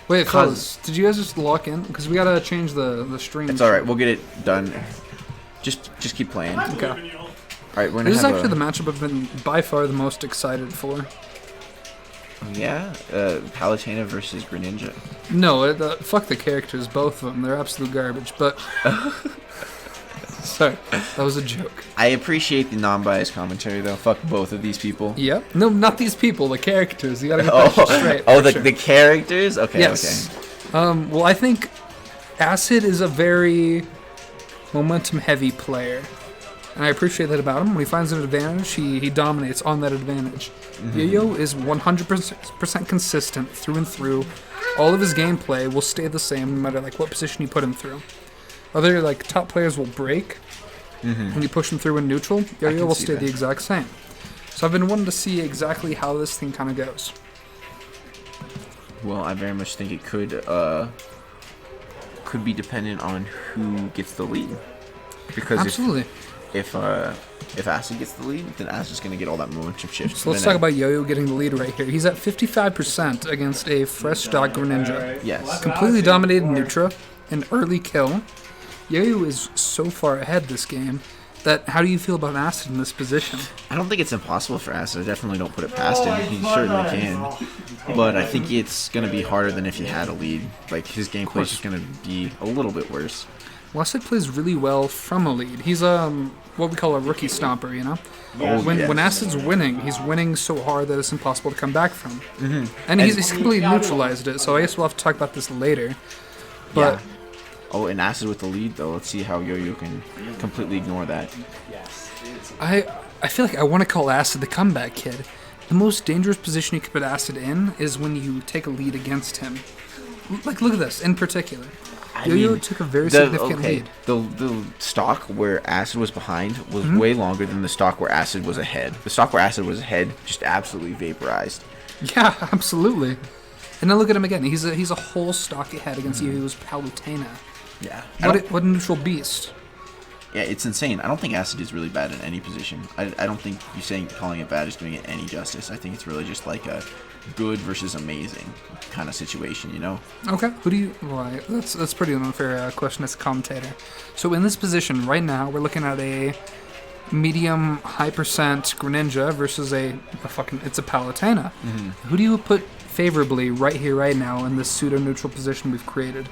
Wait, fellas, did you guys just lock in? Because we gotta change the stream. It's alright, we'll get it done. Just keep playing. Okay. Alright, we're gonna This is have actually the matchup I've been by far the most excited for. Yeah? Palutena versus Greninja. No, fuck the characters, both of them. They're absolute garbage, but... Sorry, that was a joke. I appreciate the non-biased commentary, though. Fuck both of these people. Yep. No, not these people, the characters. You gotta get that shit straight. Oh, the characters? Okay, yes. okay. Well, I think AciD is a very momentum-heavy player. And I appreciate that about him. When he finds an advantage, he dominates on that advantage. Yo-Yo is 100% consistent through and through. All of his gameplay will stay the same no matter like what position you put him through. Other like top players will break when you push them through in neutral. Yo-Yo will stay the exact same. So I've been wanting to see exactly how this thing kind of goes. Well, I very much think it could be dependent on who gets the lead. Because absolutely. If AciD gets the lead, then AciD's going to get all that momentum shift. So let's talk about Yo-Yo getting the lead right here. He's at 55% against a fresh stock Greninja. Yes. Completely dominated Nutra, an early kill. Yo-Yo is so far ahead this game that how do you feel about AciD in this position? I don't think it's impossible for AciD. I definitely don't put it past him. He certainly can. But I think it's going to be harder than if he had a lead. Like, his gameplay is just going to be a little bit worse. Well, AciD plays really well from a lead. He's what we call a rookie stomper, you know? When AciD's winning, he's winning so hard that it's impossible to come back from. And he's completely neutralized it, so I guess we'll have to talk about this later. But... Yeah. Oh, and AciD with the lead, though. Let's see how Yo-Yo can completely ignore that. I feel like I want to call AciD the comeback kid. The most dangerous position you could put AciD in is when you take a lead against him. Like, look at this, in particular. Yo-Yo took a very significant lead. The stock where AciD was behind was way longer than the stock where AciD was ahead. The stock where AciD was ahead just absolutely vaporized. Yeah, absolutely. And now look at him again. He's a whole stock ahead against Yo-Yo's Palutena. Yeah. What a neutral beast. Yeah, it's insane. I don't think AciD is really bad in any position. I don't think calling it bad is doing it any justice. I think it's really just like a good versus amazing kind of situation, you know? Okay. Who do you... Right. That's pretty unfair question as a commentator. So in this position right now, we're looking at a medium high percent Greninja versus it's a Palutena. Who do you put favorably right here, right now in this pseudo-neutral position we've created?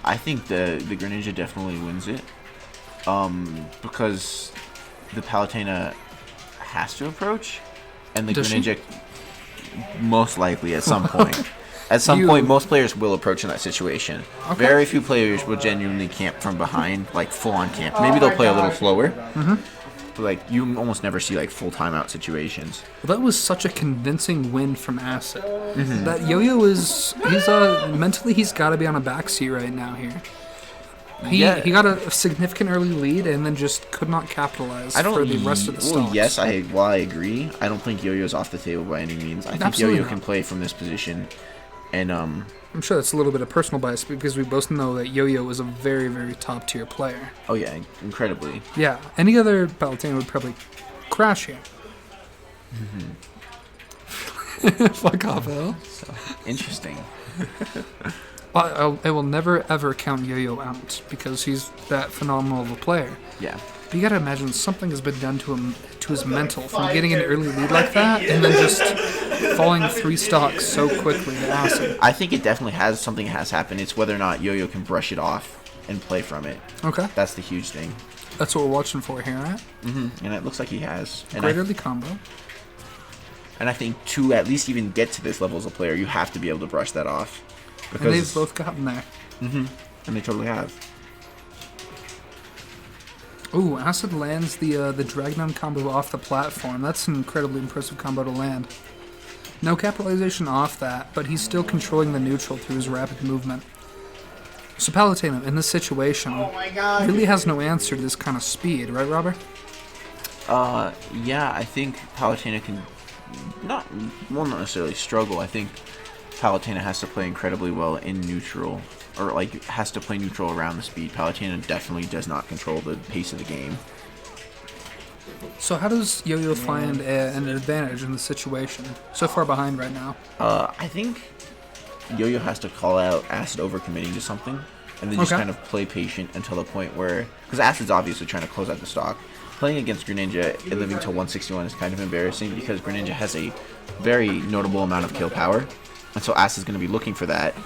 I think the Greninja definitely wins it. Because the Palutena has to approach, and the Greninja most likely at some point. At some point, most players will approach in that situation. Okay. Very few players will genuinely camp from behind, like full-on camp. Maybe they'll play a little slower. But like you almost never see like full timeout situations. Well, that was such a convincing win from AciD. That Yo-Yo mentally he's got to be on a backseat right now here. He got a significant early lead and then just could not capitalize for the rest of the stocks. Well, yes, while I agree, I don't think Yo-Yo's off the table by any means. I think Yo-Yo can play from this position, and I'm sure that's a little bit of personal bias because we both know that Yo-Yo is a very, very top tier player. Oh yeah, incredibly. Yeah, any other Palutena would probably crash here. Fuck off, Al. So, interesting. I will never ever count Yo-Yo out because he's that phenomenal of a player. Yeah. But you gotta imagine something has been done to him, to his mental, from getting an early lead like that and then just falling 3 stocks so quickly to AciD. I think it definitely something has happened. It's whether or not Yo-Yo can brush it off and play from it. Okay. That's the huge thing. That's what we're watching for here, right? And it looks like he has. Great early combo. And I think to at least even get to this level as a player, you have to be able to brush that off. Because and they've both gotten there. And they totally have. Ooh, AciD lands the Dragnon combo off the platform. That's an incredibly impressive combo to land. No capitalization off that, but he's still controlling the neutral through his rapid movement. So Palutena, in this situation, really has no answer to this kind of speed, right, Robert? Yeah, I think Palutena can not necessarily struggle. I think Palutena has to play incredibly well in neutral, or like has to play neutral around the speed. Palutena definitely does not control the pace of the game. So how does Yo-Yo find an advantage in the situation? So far behind right now. I think Yo-Yo has to call out Acid overcommitting to something, and then just kind of play patient until the point where, because Acid's obviously trying to close out the stock. Playing against Greninja and living till 161 is kind of embarrassing because Greninja has a very notable amount of kill power, and so Acid's going to be looking for that.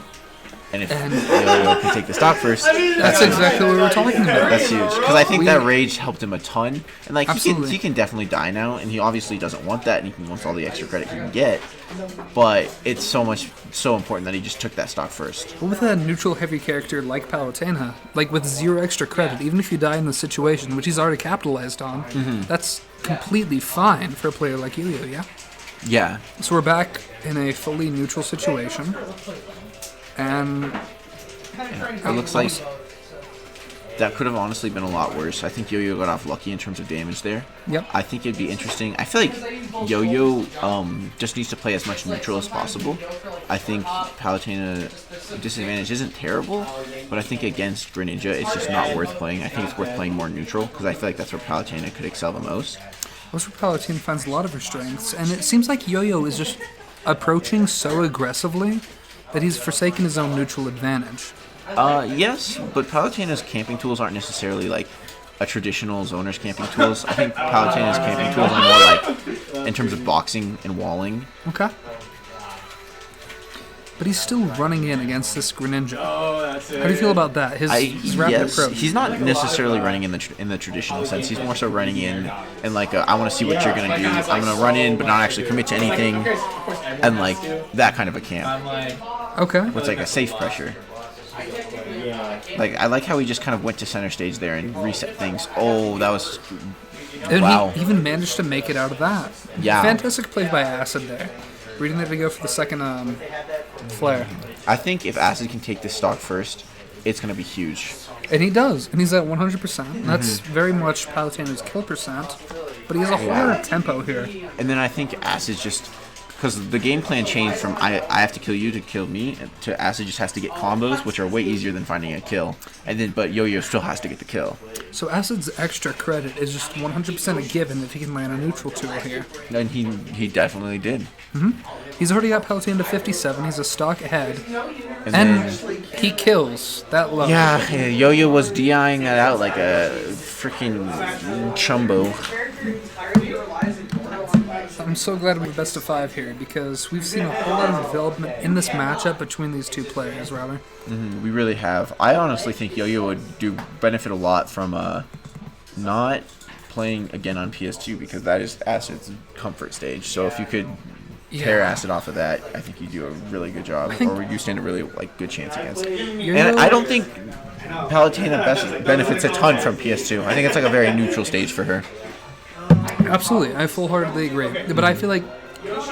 And if Yo-Yo can take the stock first, that's exactly what we were talking about. That's huge because I think that rage helped him a ton, and like Absolutely. he can definitely die now, and he obviously doesn't want that, and he wants all the extra credit he can get. But it's so important that he just took that stock first. But with a neutral heavy character like Palutena, like with 0 extra credit, even if you die in the situation, which he's already capitalized on, that's completely fine for a player like Yo-Yo, yeah? Yeah. So we're back in a fully neutral situation. And it looks like that could have honestly been a lot worse. I think Yo-Yo got off lucky in terms of damage there. Yep. I think it'd be interesting. I feel like Yo-Yo just needs to play as much neutral as possible. I think Palutena disadvantage isn't terrible, but I think against Greninja it's just not worth playing. I think it's worth playing more neutral because I feel like that's where Palutena could excel the most. That's where Palutena finds a lot of her strengths, and it seems like Yo-Yo is just approaching so aggressively that he's forsaken his own neutral advantage. Yes, but Palutena's camping tools aren't necessarily like a traditional zoner's camping tools. I think Palutena's camping tools are more like in terms of boxing and walling. Okay. But he's still running in against this Greninja. How do you feel about that? His rapid approach. He's not necessarily running in the traditional sense. He's more so running in and like I want to see what you're gonna do. I'm gonna run in but not actually commit to anything, and like that kind of a camp. Okay. It's like a safe pressure. Like I like how he just kind of went to center stage there and reset things. Oh, that was wow. He even managed to make it out of that. Yeah. Fantastic play by Acid there. Reading there to go for the second flare. I think if Acid can take this stock first, it's going to be huge. And he does. And he's at 100%. That's very much Palutena's kill percent. But he has a whole lot of tempo here. And then I think Acid's just... Because the game plan changed from I have to kill you to kill me to Acid just has to get combos, which are way easier than finding a kill. And then, but Yo-Yo still has to get the kill. So Acid's extra credit is just 100% a given if he can land a neutral tool here. And he definitely did. He's already got Palutena to 57. He's a stock ahead. And And then, he kills that low. yeah, Yo-Yo was DIing that out like a freaking chumbo. I'm so glad we have best of 5 here because we've seen a whole lot of development in this matchup between these two players, rather. We really have. I honestly think Yo-Yo would benefit a lot from not playing again on PS2 because that is Acid's comfort stage. So if you could tear Acid off of that, I think you do a really good job, or you stand a really good chance against. And I don't think Palutena benefits a ton from PS2. I think it's like a very neutral stage for her. Absolutely, I full-heartedly agree. But I feel like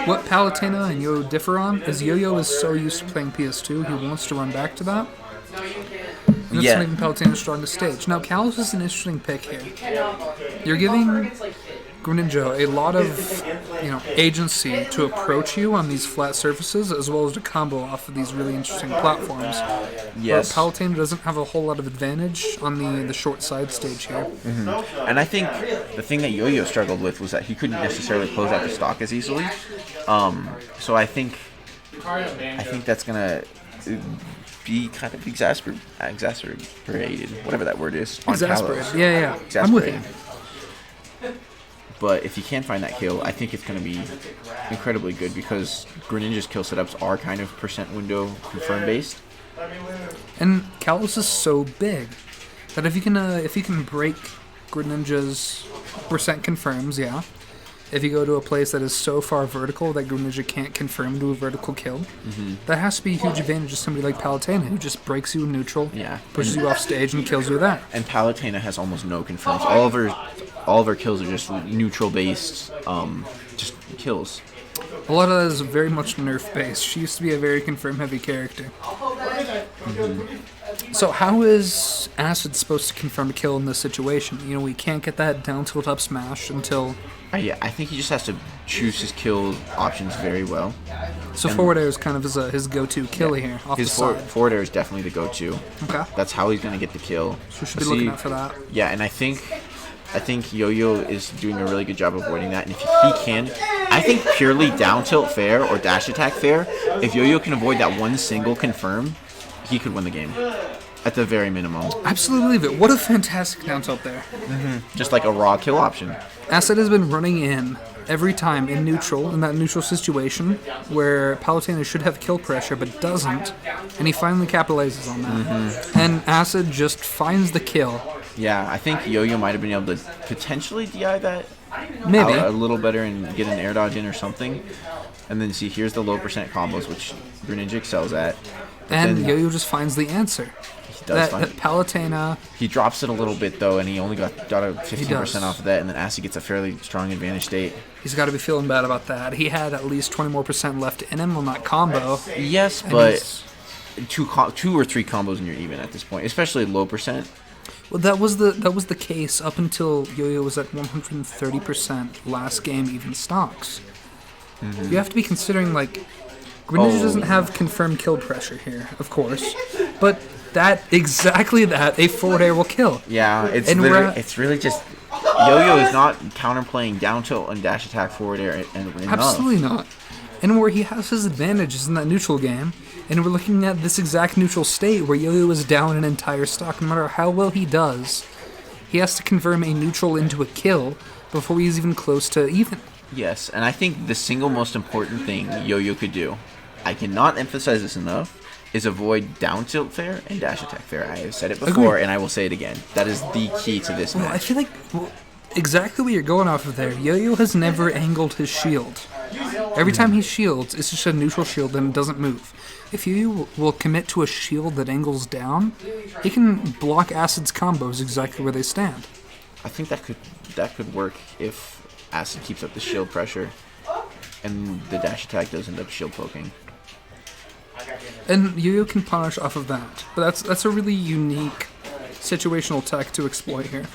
what Palutena and Yo-Yo differ on is Yo-Yo is so used to playing PS2, he wants to run back to that. And that's not even Palutena's strongest stage. Now, Kalos is an interesting pick here. You're giving Greninja a lot of agency to approach you on these flat surfaces, as well as to combo off of these really interesting platforms. Yes. But Palutena doesn't have a whole lot of advantage on the short side stage here. And I think the thing that Yo-Yo struggled with was that he couldn't necessarily close out the stock as easily. So I think that's gonna be kind of exacerbated, whatever that word is. On Exasperated. Kalos. Yeah. I'm with you. But if he can find that kill, I think it's going to be incredibly good because Greninja's kill setups are kind of percent window confirm based. And Kalos is so big that if you can break Greninja's percent confirms, if you go to a place that is so far vertical that Greninja can't confirm to a vertical kill, that has to be a huge advantage to somebody like Palutena, who just breaks you in neutral, pushes you off stage, and kills you with that. And Palutena has almost no confirms. All of her kills are just neutral based, just kills. A lot of that is very much nerf based. She used to be a very confirm heavy character. So how is Acid supposed to confirm a kill in this situation? We can't get that down tilt up smash until... I think he just has to choose his kill options very well. So forward air is kind of his go-to kill here, off the side. Forward air is definitely the go-to. Okay. That's how he's going to get the kill. So we should be looking out for that. Yeah, and I think I think Yo-Yo is doing a really good job avoiding that, and if he can, I think purely down tilt fair or dash attack fair, if Yo-Yo can avoid that one single confirm, he could win the game. At the very minimum. Absolutely believe it. What a fantastic down tilt there. Just like a raw kill option. AciD has been running in every time in neutral, in that neutral situation, where Palutena should have kill pressure but doesn't, and he finally capitalizes on that. And AciD just finds the kill. Yeah, I think Yo-Yo might have been able to potentially DI that Maybe a little better and get an air dodge in or something. And then see, here's the low percent combos, which Greninja excels at. And Yo-Yo just finds the answer. That Palutena... He drops it a little bit, though, and he only got a 15% off of that, and then AciD gets a fairly strong advantage state. He's got to be feeling bad about that. He had at least 20 more % left in him on that combo. Yes, but two or three combos and you're even at this point, especially low percent. Well, that was the case up until Yo-Yo was at 130% last game even stocks. You have to be considering, like, Greninja doesn't have confirmed kill pressure here, of course, but exactly that, a forward air will kill. Yeah, it's really just Yo-Yo is not counterplaying down tilt and dash attack forward air and absolutely not. And where he has his advantages in that neutral game, and we're looking at this exact neutral state where Yo-Yo is down an entire stock. No matter how well he does, he has to confirm a neutral into a kill before he's even close to even. Yes, and I think the single most important thing Yo-Yo could do, I cannot emphasize this enough, is avoid down tilt fair and dash attack fair. I have said it before, and I will say it again. That is the key to this match. I feel like exactly what you're going off of there. Yo-Yo has never angled his shield. Every time he shields, it's just a neutral shield and it doesn't move. If Yo-Yo will commit to a shield that angles down, he can block AciD's combos exactly where they stand. I think that could work if AciD keeps up the shield pressure and the dash attack does end up shield poking. And Yo-Yo can punish off of that. But that's a really unique situational tech to exploit here.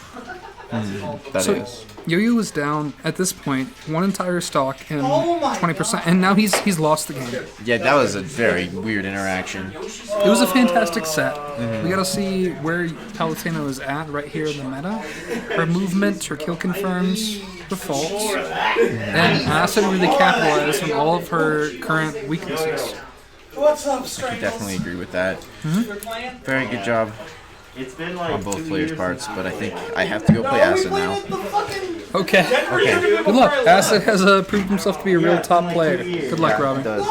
That is. Yo-Yo is down, at this point, one entire stock and 20%, and now he's lost the game. Yeah, that was a very weird interaction. It was a fantastic set. We gotta see where Palutena is at right here in the meta. Her movement, her kill confirms, her faults, and AciD really capitalized on all of her current weaknesses. What's up, I can definitely agree with that. Very good job on both players' parts, but I think I have to go play AciD now. Okay. Good luck. AciD has proved himself to be a real top player. Good luck, Robin. It does.